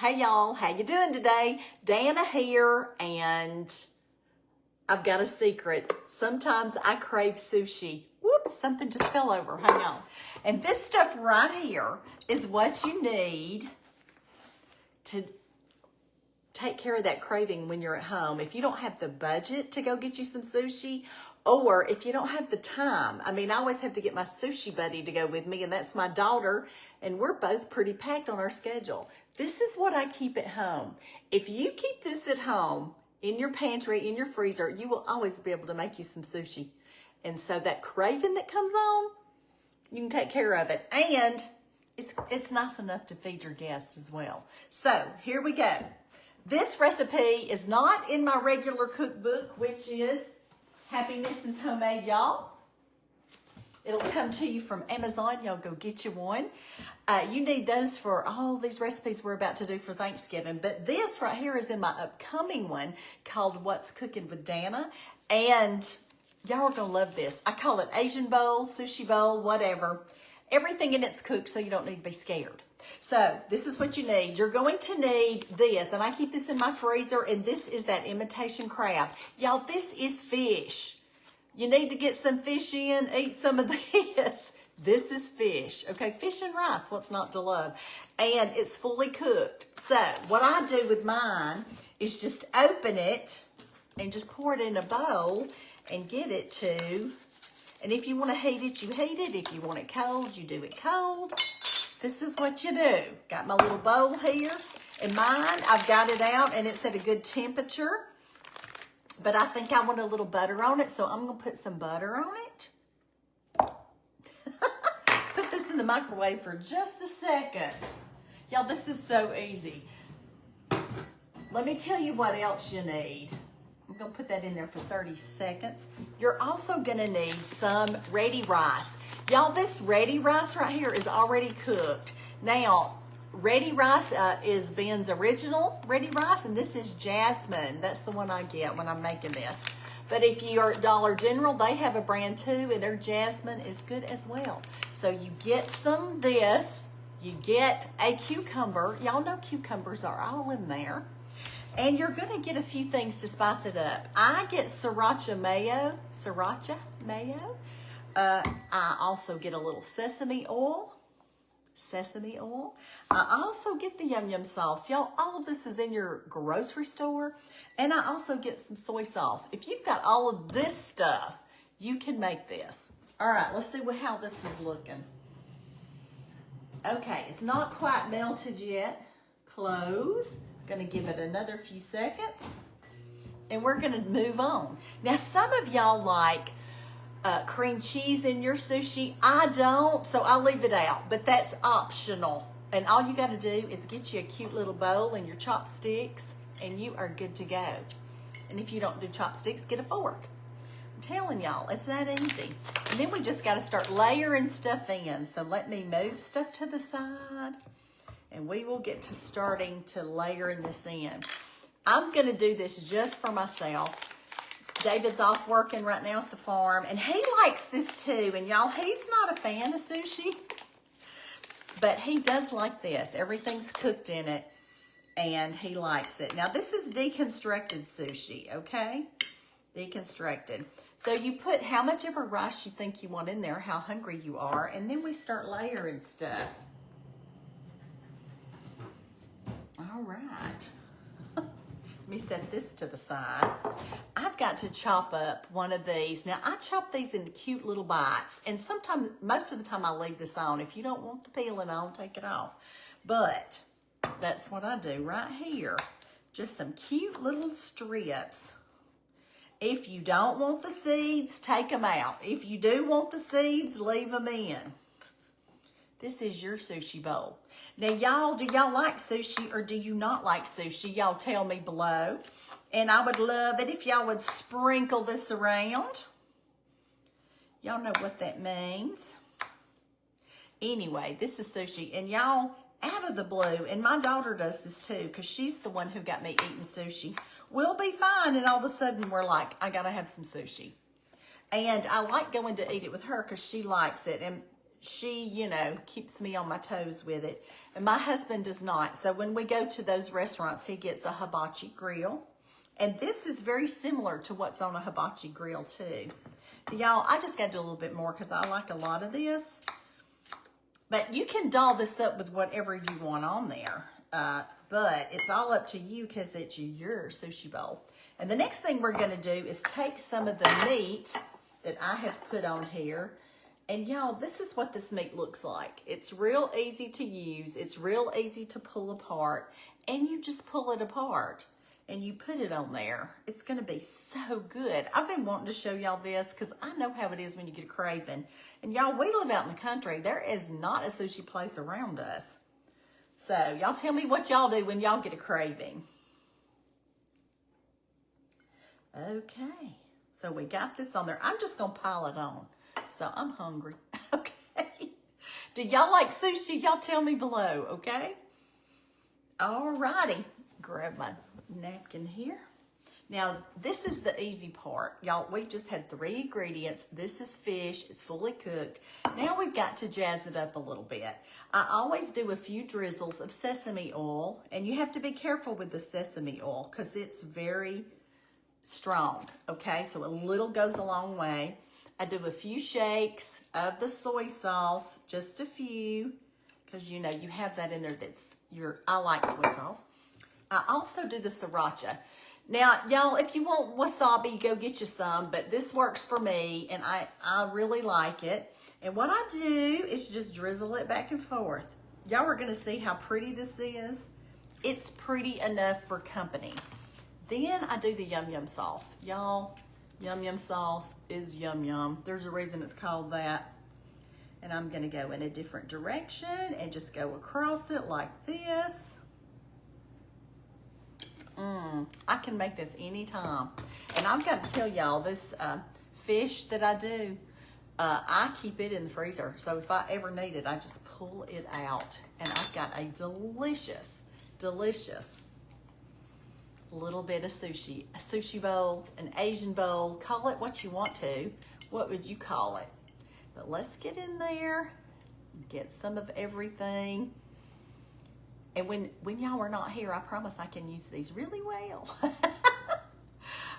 Hey y'all, how you doing today? Dana here, and I've got a secret. Sometimes I crave sushi. Whoops, something just fell over, hang on. And this stuff right here is what you need to take care of that craving when you're at home. If you don't have the budget to go get you some sushi, or if you don't have the time. I mean, I always have to get my sushi buddy to go with me, and that's my daughter, and we're both pretty packed on our schedule. This is what I keep at home. If you keep this at home, in your pantry, in your freezer, you will always be able to make you some sushi. And so that craving that comes on, you can take care of it. And it's nice enough to feed your guests as well. So here we go. This recipe is not in my regular cookbook, which is Happiness is Homemade, y'all. It'll come to you from Amazon. Y'all go get you one. You need those for all these recipes we're about to do for Thanksgiving. But this right here is in my upcoming one called What's Cooking with Dana. And y'all are going to love this. I call it Asian bowl, sushi bowl, whatever. Everything in it's cooked, so you don't need to be scared. So this is what you need. You're going to need this, and I keep this in my freezer, and this is that imitation crab. Y'all, this is fish. You need to get some fish in, eat some of this. This is fish, okay? Fish and rice, what's not to love? And it's fully cooked. So what I do with mine is just open it and just pour it in a bowl and get it to, and if you want to heat it, you heat it. If you want it cold, you do it cold. This is what you do. Got my little bowl here. And mine, I've got it out and it's at a good temperature. But I think I want a little butter on it, so I'm going to put some butter on it. Put this in the microwave for just a second. Y'all, this is so easy. Let me tell you what else you need. I'm going to put that in there for 30 seconds. You're also going to need some ready rice. Y'all, this ready rice right here is already cooked. Now, ready rice is Ben's original ready rice, and this is Jasmine. That's the one I get when I'm making this. But if you're at Dollar General, they have a brand too, and their Jasmine is good as well. So you get some of this. You get a cucumber. Y'all know cucumbers are all in there. And you're going to get a few things to spice it up. I get sriracha mayo. Sriracha mayo. I also get a little sesame oil. Sesame oil. I also get the yum yum sauce. Y'all, all of this is in your grocery store. And I also get some soy sauce. If you've got all of this stuff, you can make this. All right, let's see how this is looking. Okay, it's not quite melted yet. Close. Gonna give it another few seconds. And we're gonna move on. Now, some of y'all like cream cheese in your sushi. I don't, so I'll leave it out, but that's optional. And all you gotta do is get you a cute little bowl and your chopsticks, and you are good to go. And if you don't do chopsticks, get a fork. I'm telling y'all, it's that easy. And then we just gotta start layering stuff in. So let me move stuff to the side, and we will get to starting to layering this in. I'm gonna do this just for myself. David's off working right now at the farm, and he likes this too. And y'all, he's not a fan of sushi, but he does like this. Everything's cooked in it, and he likes it. Now, this is deconstructed sushi, okay? Deconstructed. So you put how much ever rice you think you want in there, how hungry you are, and then we start layering stuff. All right. Let me set this to the side. I've got to chop up one of these. Now, I chop these into cute little bites, and sometimes, most of the time, I leave this on. If you don't want the peeling on, take it off. But that's what I do right here. Just some cute little strips. If you don't want the seeds, take them out. If you do want the seeds, leave them in. This is your sushi bowl. Now, y'all, do y'all like sushi or do you not like sushi? Y'all tell me below. And I would love it if y'all would sprinkle this around. Y'all know what that means. Anyway, this is sushi. And y'all, out of the blue, and my daughter does this too, because she's the one who got me eating sushi. We'll be fine, and all of a sudden we're like, I gotta have some sushi. And I like going to eat it with her because she likes it. And she, you know, keeps me on my toes with it. And my husband does not. So when we go to those restaurants, he gets a hibachi grill. And this is very similar to what's on a hibachi grill too. Y'all, I just got to do a little bit more because I like a lot of this. But you can doll this up with whatever you want on there. But it's all up to you because it's your sushi bowl. And the next thing we're going to do is take some of the meat that I have put on here. And y'all, this is what this meat looks like. It's real easy to use. It's real easy to pull apart. And you just pull it apart and you put it on there. It's going to be so good. I've been wanting to show y'all this because I know how it is when you get a craving. And y'all, we live out in the country. There is not a sushi place around us. So y'all tell me what y'all do when y'all get a craving. Okay, so we got this on there. I'm just going to pile it on. So I'm hungry. Okay. Do y'all like sushi? Y'all tell me below, okay? All righty. Grab my napkin here. Now, this is the easy part. Y'all, we just had 3 ingredients. This is fish. It's fully cooked. Now we've got to jazz it up a little bit. I always do a few drizzles of sesame oil, and you have to be careful with the sesame oil because it's very strong, okay? So a little goes a long way. I do a few shakes of the soy sauce, just a few, because you know you have that in there that's I like soy sauce. I also do the sriracha. Now, y'all, if you want wasabi, go get you some, but this works for me, and I really like it. And what I do is just drizzle it back and forth. Y'all are going to see how pretty this is. It's pretty enough for company. Then I do the yum yum sauce. Y'all, yum yum sauce is yum yum. There's a reason it's called that. And I'm going to go in a different direction and just go across it like this. I can make this anytime. And I've got to tell y'all, this fish that I do, I keep it in the freezer. So if I ever need it, I just pull it out. And I've got a delicious, delicious little bit of sushi. A sushi bowl, an Asian bowl. Call it what you want to. What would you call it? But let's get in there, get some of everything. And when y'all are not here, I promise I can use these really well.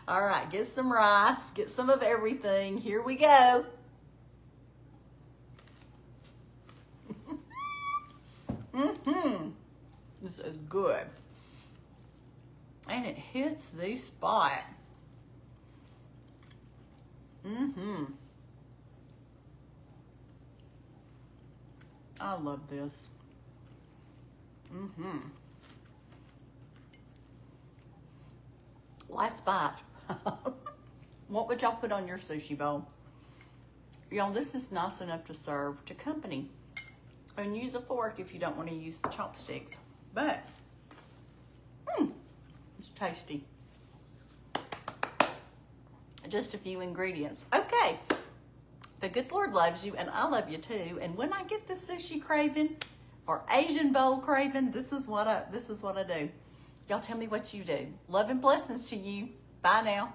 All right, get some rice, get some of everything. Here we go. This is good. And it hits the spot. I love this. Last bite. What would y'all put on your sushi bowl? Y'all, this is nice enough to serve to company. And use a fork if you don't want to use the chopsticks. But, it's tasty. Just a few ingredients. Okay. The good Lord loves you, and I love you too. And when I get the sushi craving or Asian bowl craving, this is what I do. Y'all tell me what you do. Love and blessings to you. Bye now.